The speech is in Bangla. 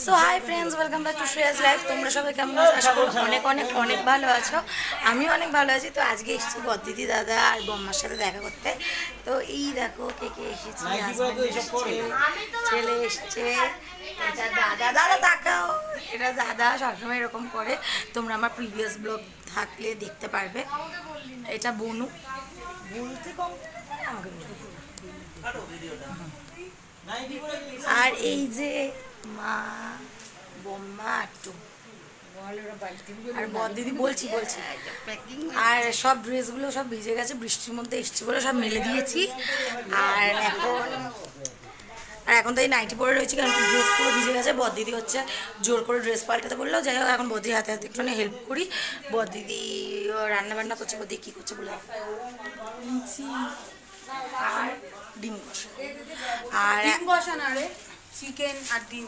So hi friends, welcome back to Shreyas life. তোমরা সবাই কেমন আছো? আশা করি অনেক অনেক অনেক ভালো আছো। আমিও অনেক ভালো আছি। তো আজকে এসেছি বদ্দিদি দাদা আর বম্মার সাথে দেখা করতে। তো এই দেখো কে কে এসেছি। হাজব্যান্ড এসেছে, ছেলে এসছে, এটা দাদা। দাদা তাকাও, এটা দাদা সবসময় এরকম করে। তোমরা আমার প্রিভিয়াস ব্লগ থাকলে দেখতে পারবে। এটা বনু, বলতে কম আমাকে বলতে। আর এই যে মা, বম্মা একটু আর বদিদি বলছি বলছি। আর সব ড্রেসগুলো সব ভিজে গেছে, বৃষ্টির মধ্যে এসছি বলে সব মেলে দিয়েছি। আর এখন তো এই নাইটি পরে রয়েছি, কারণ ড্রেস পুরো ভিজে গেছে। বদিদি হচ্ছে জোর করে ড্রেস পাল্টাতে বললো। যাই হোক, এখন বদির হাতে হাতে একটু হেল্প করি। বদিদি রান্না বান্না করছে। বদি কী করছে বলে, আর ডিম কষা। আর ডিম কষা না রে, চিকেন আর ডিম।